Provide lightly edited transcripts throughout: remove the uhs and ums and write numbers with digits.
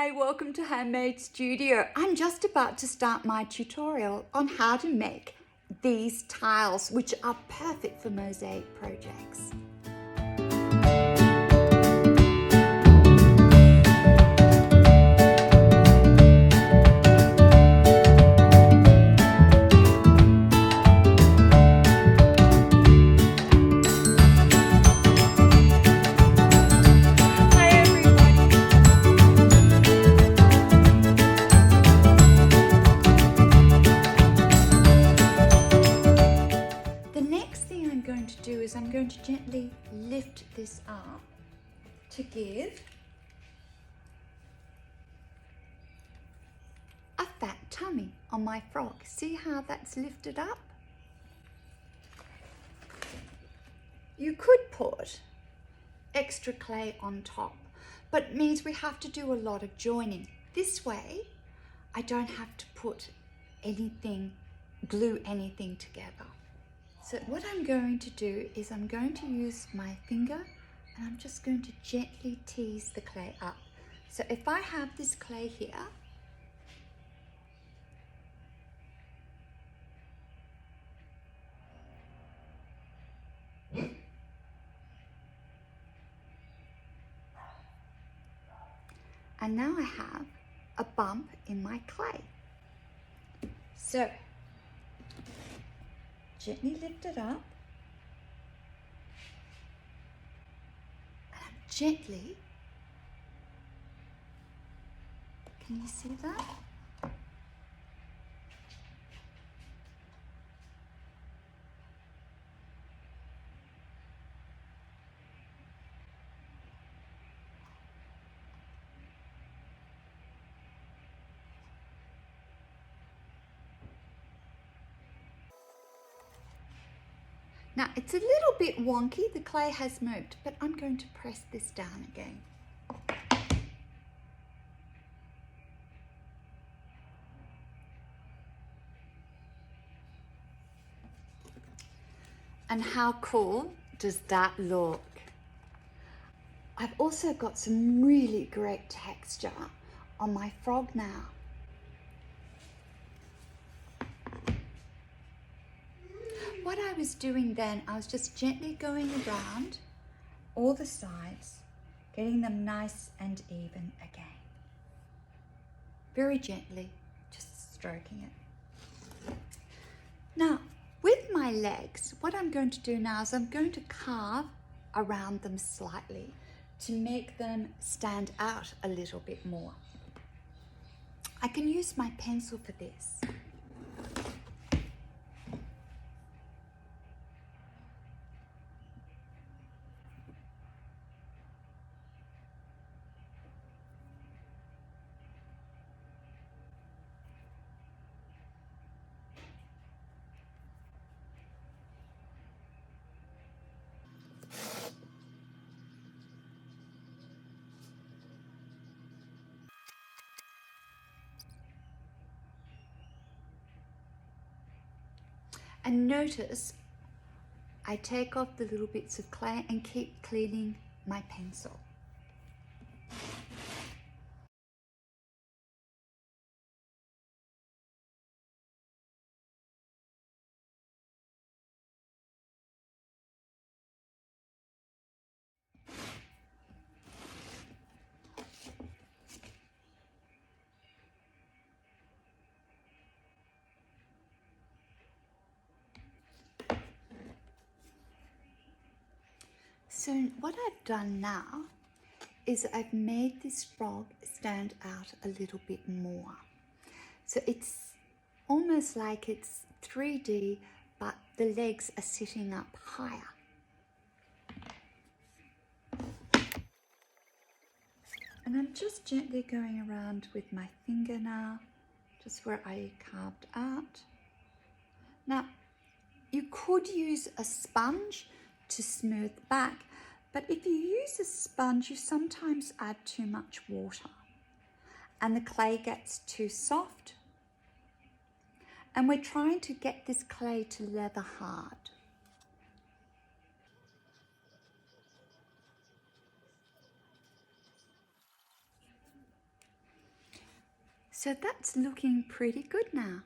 Hi, welcome to Hann-Made Studio. I'm just about to start my tutorial on how to make these tiles, which are perfect for mosaic projects. I'm going to gently lift this up to give a fat tummy on my frog. See how that's lifted up? You could put extra clay on top, but it means we have to do a lot of joining. This way, I don't have to put anything, glue anything together. So what I'm going to do is I'm going to use my finger and I'm just going to gently tease the clay up. So if I have this clay here, and now I have a bump in my clay. So gently lift it up and I'm gently, can you see that? Now it's a little bit wonky, the clay has moved, but I'm going to press this down again. And how cool does that look? I've also got some really great texture on my frog now. What I was doing then, I was just gently going around all the sides, getting them nice and even again. Very gently, just stroking it. Now, with my legs, what I'm going to do now is I'm going to carve around them slightly to make them stand out a little bit more. I can use my pencil for this. And notice, I take off the little bits of clay and keep cleaning my pencil. So what I've done now is I've made this frog stand out a little bit more. So it's almost like it's 3D, but the legs are sitting up higher. And I'm just gently going around with my finger now, just where I carved out. Now, you could use a sponge to smooth back, but if you use a sponge, you sometimes add too much water and the clay gets too soft. And we're trying to get this clay to leather hard. So that's looking pretty good now.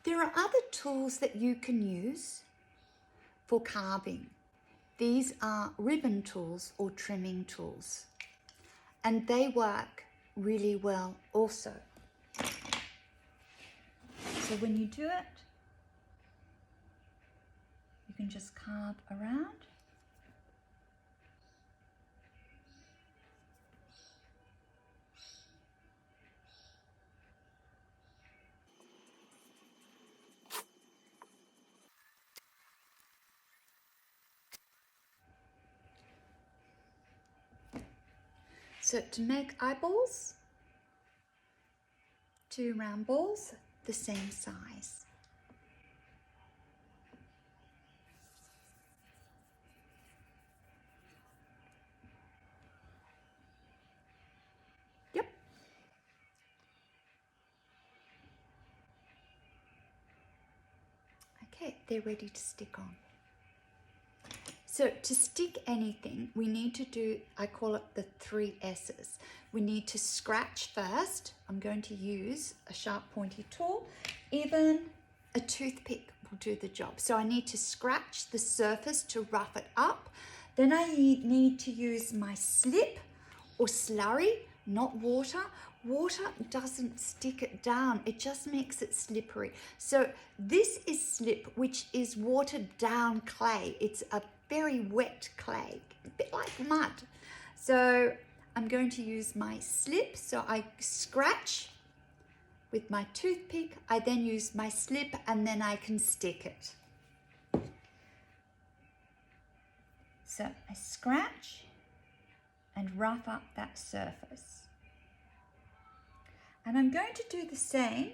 There are other tools that you can use for carving. These are ribbon tools or trimming tools, and they work really well also. So when you do it, you can just carve around. So to make eyeballs, 2 round balls the same size. Yep. Okay, they're ready to stick on. So to stick anything, we need to do, I call it the 3 S's. We need to scratch first. I'm going to use a sharp pointy tool. Even a toothpick will do the job. So I need to scratch the surface to rough it up. Then I need to use my slip or slurry, not water. Water doesn't stick it down, it just makes it slippery. So this is slip, which is watered down clay. It's a very wet clay, a bit like mud. So I'm going to use my slip. So I scratch with my toothpick, I then use my slip, and then I can stick it. So I scratch and rough up that surface. And I'm going to do the same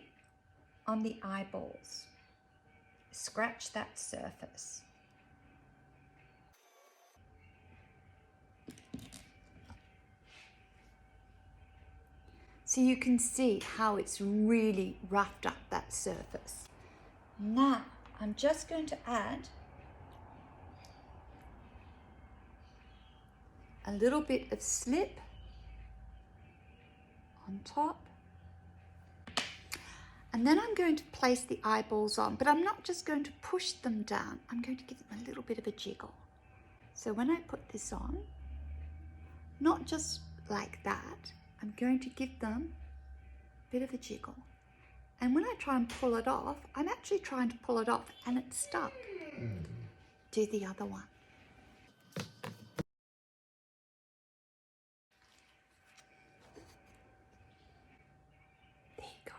on the eyeballs. Scratch that surface. So you can see how it's really roughed up that surface. Now, I'm just going to add a little bit of slip on top. And then I'm going to place the eyeballs on, but I'm not just going to push them down. I'm going to give them a little bit of a jiggle. So when I put this on, not just like that, I'm going to give them a bit of a jiggle. And when I try and pull it off, I'm actually trying to pull it off and it's stuck. Do the other one. There you go.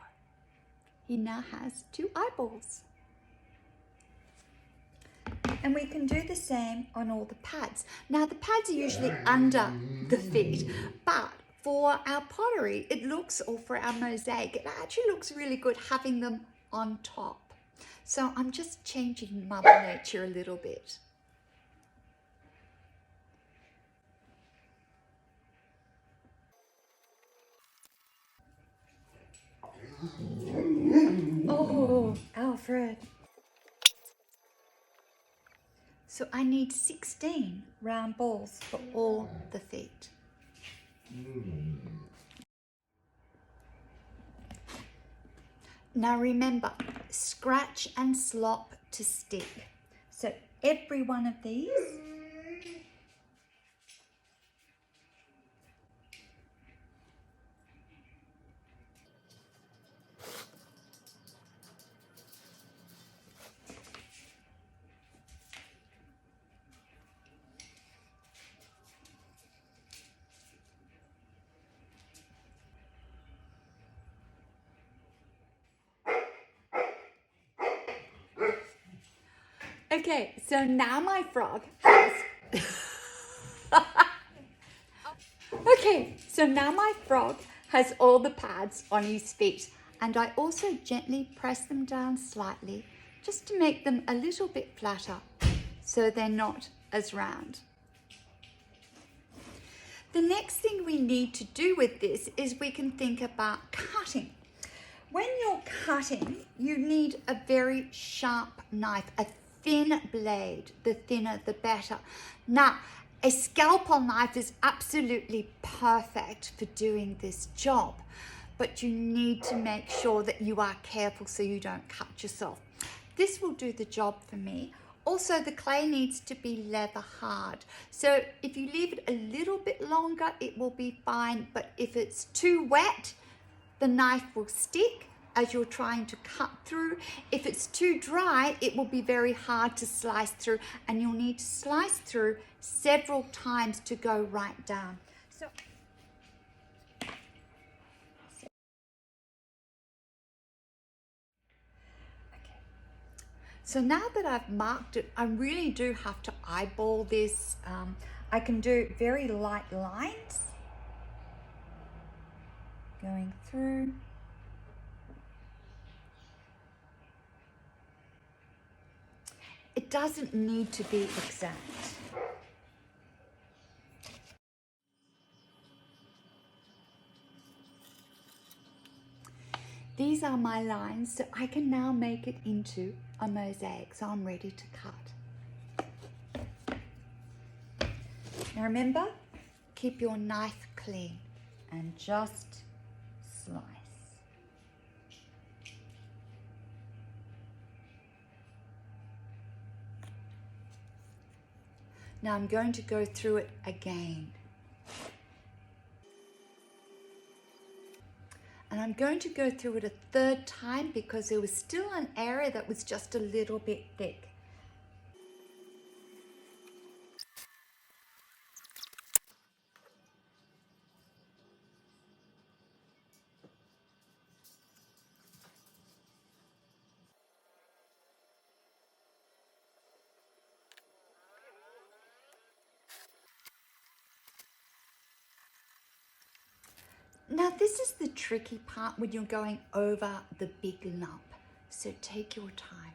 He now has 2 eyeballs. And we can do the same on all the pads. Now the pads are usually under the feet, but for our pottery, it looks, or for our mosaic, it actually looks really good having them on top. So I'm just changing Mother Nature a little bit. Oh, Alfred. So I need 16 round balls for all the feet. Now remember, scratch and slop to stick. So every one of these . Okay, so now my frog has all the pads on his feet, and I also gently press them down slightly just to make them a little bit flatter so they're not as round. The next thing we need to do with this is we can think about cutting. When you're cutting, you need a very sharp knife, a thin blade, the thinner the better. Now, a scalpel knife is absolutely perfect for doing this job, but you need to make sure that you are careful so you don't cut yourself. This will do the job for me. Also, the clay needs to be leather hard. So if you leave it a little bit longer, it will be fine. But if it's too wet, the knife will stick as you're trying to cut through. If it's too dry, it will be very hard to slice through, and you'll need to slice through several times to go right down. So now that I've marked it, I really do have to eyeball this. I can do very light lines going through. It doesn't need to be exact. These are my lines, so I can now make it into a mosaic, so I'm ready to cut. Now remember, keep your knife clean and just slice. Now I'm going to go through it again. And I'm going to go through it a third time because there was still an area that was just a little bit thick. Now this is the tricky part when you're going over the big lump, so take your time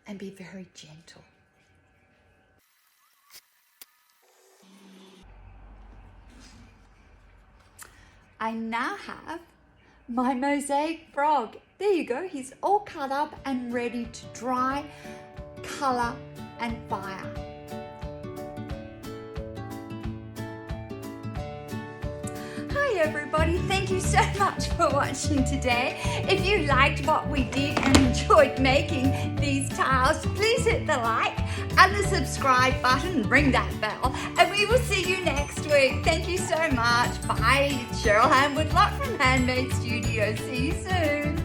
and be very gentle. I now have my mosaic frog. There you go, he's all cut up and ready to dry, colour and fire. Hi everybody, thank you so much for watching today. If you liked what we did and enjoyed making these tiles, please hit the like and the subscribe button, ring that bell, and we will see you next week. Thank you so much. Bye. Cheryl Hann-Woodlock from Hann-Made Studios. See you soon.